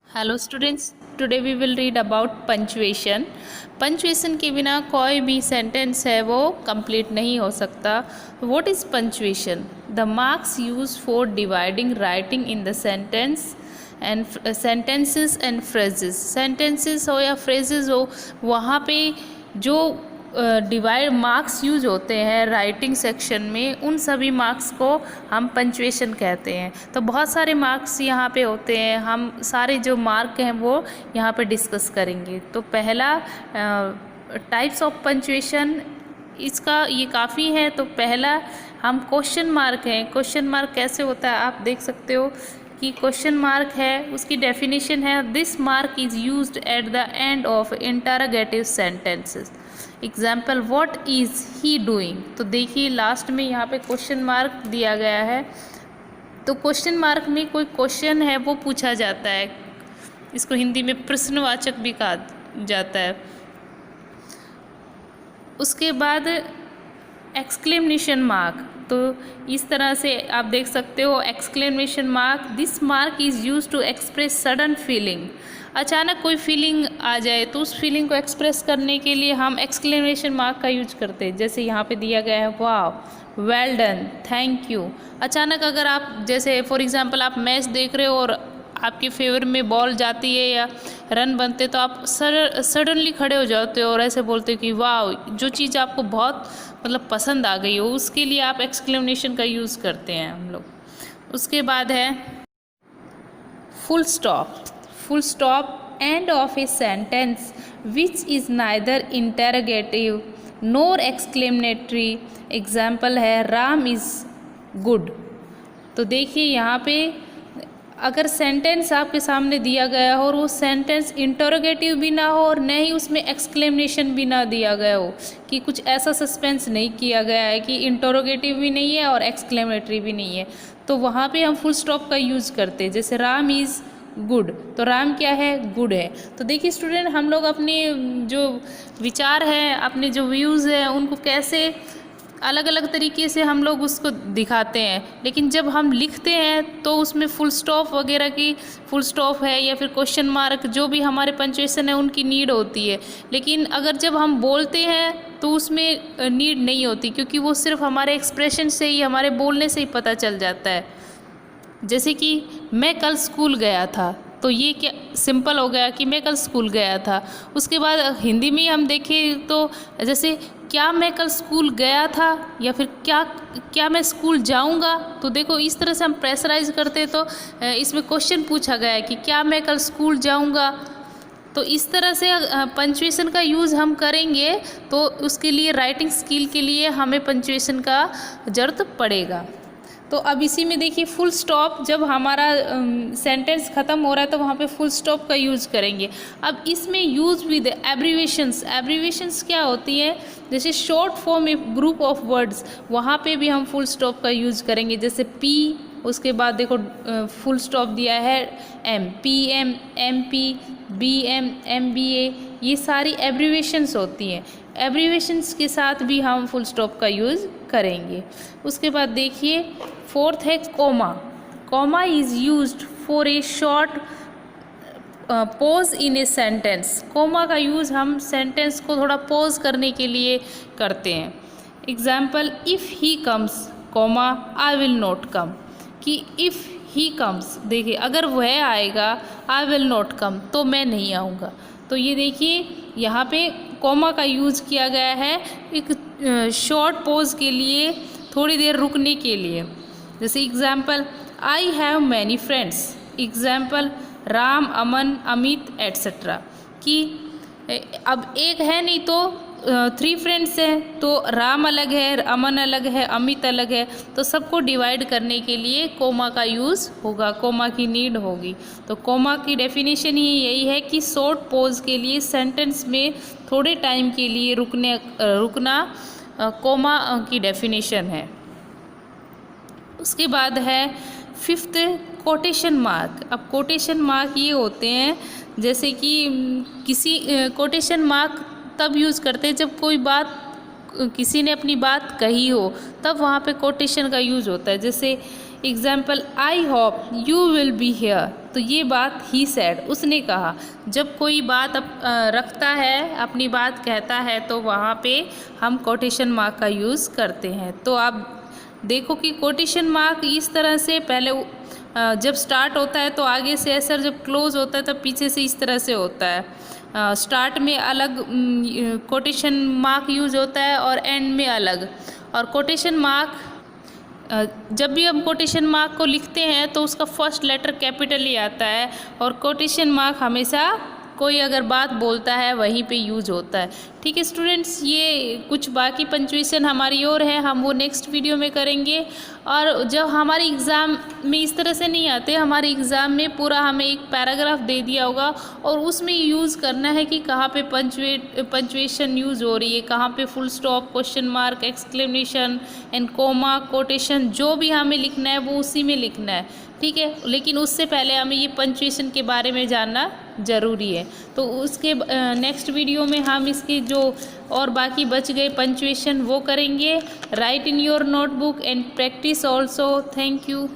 Hello students, today we will read about punctuation. Punctuation के बिना कोई भी सेंटेंस है वो कंप्लीट नहीं हो सकता। What is punctuation? The marks use for dividing writing in the sentence and sentences and phrases. Sentences हो या फ्रेजेस हो, वहाँ पे जो डिवाइड मार्क्स यूज होते हैं राइटिंग सेक्शन में, उन सभी मार्क्स को हम पंचुएशन कहते हैं। तो बहुत सारे मार्क्स यहाँ पे होते हैं, हम सारे जो मार्क हैं वो यहाँ पे डिस्कस करेंगे। तो पहला टाइप्स ऑफ पंचुएशन, इसका ये काफ़ी है। तो पहला हम क्वेश्चन मार्क हैं। क्वेश्चन मार्क कैसे होता है आप देख सकते हो कि क्वेश्चन मार्क है, उसकी डेफिनेशन है this mark is used at the end of interrogative sentences. Example what is he doing. तो देखिए लास्ट में यहाँ पे क्वेश्चन मार्क दिया गया है। तो क्वेश्चन मार्क में कोई क्वेश्चन है वो पूछा जाता है, इसको हिंदी में प्रश्नवाचक भी कहा जाता है। उसके बाद एक्सक्लेमेशन मार्क, तो इस तरह से आप देख सकते हो exclamation mark, this mark is use to express sudden feeling. अचानक कोई फीलिंग आ जाए तो उस फीलिंग को एक्सप्रेस करने के लिए हम एक्सक्लेमेशन मार्क का यूज करते हैं। जैसे यहाँ पे दिया गया है वाह, वेल डन, थैंक यू। अचानक अगर आप जैसे फॉर एग्जांपल आप मैच देख रहे हो और आपके फेवर में बॉल जाती है या रन बनते, तो आप सडनली खड़े हो जाते हो और ऐसे बोलते हो कि वाह, जो चीज़ आपको बहुत मतलब पसंद आ गई हो, उसके लिए आप एक्सक्लेमेशन का यूज़ करते हैं हम लोग। उसके बाद है full stop. Full stop end of a sentence which is neither interrogative NOR exclamatory. Example है राम इज़ गुड। तो देखिए यहाँ पे अगर सेंटेंस आपके सामने दिया गया हो और वो सेंटेंस इंटरोगेटिव भी ना हो और न ही उसमें एक्सक्लेमेशन भी ना दिया गया हो, कि कुछ ऐसा सस्पेंस नहीं किया गया है कि इंटरोगेटिव भी नहीं है और एक्सक्लेमेटरी भी नहीं है, तो वहाँ पे हम फुल स्टॉप का यूज़ करते हैं। जैसे राम इज़ गुड, तो राम क्या है, गुड है। तो देखिए स्टूडेंट, हम लोग अपने जो विचार हैं, अपने जो व्यूज़ हैं, उनको कैसे अलग अलग तरीके से हम लोग उसको दिखाते हैं, लेकिन जब हम लिखते हैं तो उसमें फुल स्टॉप वगैरह की, फुल स्टॉप है या फिर क्वेश्चन मार्क, जो भी हमारे पंचुएशन है उनकी नीड होती है। लेकिन अगर जब हम बोलते हैं तो उसमें नीड नहीं होती, क्योंकि वो सिर्फ हमारे एक्सप्रेशन से ही, हमारे बोलने से ही पता चल जाता है। जैसे कि मैं कल स्कूल गया था, तो ये क्या सिंपल हो गया कि मैं कल स्कूल गया था। उसके बाद हिंदी में हम देखें तो जैसे क्या मैं कल स्कूल गया था या फिर क्या मैं स्कूल जाऊंगा। तो देखो इस तरह से हम प्रेशराइज करते तो इसमें क्वेश्चन पूछा गया है कि क्या मैं कल स्कूल जाऊंगा। तो इस तरह से पंचुएशन का यूज़ हम करेंगे तो उसके लिए राइटिंग स्किल के लिए हमें पंचुएशन का ज़रूरत पड़ेगा। तो अब इसी में देखिए फुल स्टॉप, जब हमारा सेंटेंस ख़त्म हो रहा है तो वहाँ पे फुल स्टॉप का यूज़ करेंगे। अब इसमें यूज़ विद एब्रीवेशंस। एब्रीवेशंस क्या होती है, जैसे short form A group of words, वहाँ पे भी हम फुल स्टॉप का यूज़ करेंगे। जैसे पी, उसके बाद देखो फुल स्टॉप दिया है M, P M, M P, B M, M B A, ये सारी एब्रीवेशंस होती हैं। एब्रीवेशंस के साथ भी हम फुल स्टॉप का यूज़ करेंगे। उसके बाद देखिए फोर्थ है comma. Comma is used for a short pause in a sentence. Comma का यूज़ हम सेंटेंस को थोड़ा पॉज करने के लिए करते हैं। Example if he comes comma I will not come, कि इफ़ ही कम्स, देखिए अगर वह आएगा आई विल नॉट कम, तो मैं नहीं आऊँगा। तो ये देखिए यहाँ पे कोमा का यूज़ किया गया है एक शॉर्ट पॉज के लिए, थोड़ी देर रुकने के लिए। जैसे example I have many friends. Example Ram, Aman, Amit etcetera, कि अब एक है नहीं तो 3 फ्रेंड्स हैं, तो राम अलग है, अमन अलग है, अमित अलग है, तो सबको डिवाइड करने के लिए कोमा का यूज़ होगा, कोमा की नीड होगी। तो कोमा की डेफिनेशन ही यही है कि शॉर्ट पॉज के लिए सेंटेंस में थोड़े टाइम के लिए रुकना कोमा की डेफिनेशन है। उसके बाद है फिफ्थ कोटेशन मार्क। अब कोटेशन मार्क ये होते हैं, जैसे कि किसी कोटेशन मार्क तब यूज़ करते हैं जब कोई बात किसी ने अपनी बात कही हो तब वहाँ पे कोटेशन का यूज़ होता है। जैसे example, I hope you will be here, तो ये बात ही सेड, उसने कहा। जब कोई बात रखता है, अपनी बात कहता है, तो वहाँ पे हम कोटेशन मार्क का यूज़ करते हैं। तो आप देखो कि कोटेशन मार्क इस तरह से पहले जब स्टार्ट होता है तो आगे से ऐसा, जब क्लोज होता है तब पीछे से इस तरह से होता है। स्टार्ट में अलग कोटेशन मार्क यूज़ होता है और एंड में अलग। और कोटेशन मार्क, जब भी हम कोटेशन मार्क को लिखते हैं तो उसका फर्स्ट लेटर कैपिटल ही आता है। और कोटेशन मार्क हमेशा कोई अगर बात बोलता है वहीं पे यूज़ होता है। ठीक है स्टूडेंट्स, ये कुछ बाकी पंक्चुएशन हमारी और है, हम वो नेक्स्ट वीडियो में करेंगे। और जब हमारे एग्ज़ाम में इस तरह से नहीं आते, हमारे एग्ज़ाम में पूरा हमें एक पैराग्राफ दे दिया होगा और उसमें यूज़ करना है कि कहाँ पे पंक्चुएशन यूज़ हो रही है, कहाँ पे full stop, question mark, exclamation and comma, quotation, जो भी हमें लिखना है वो उसी में लिखना है। ठीक है, लेकिन उससे पहले हमें ये पंक्चुएशन के बारे में जानना ज़रूरी है। तो उसके नेक्स्ट वीडियो में हम इसकी जो और बाकी बच गए पंक्चुएशन वो करेंगे। Right in your notebook and practice also. Thank you.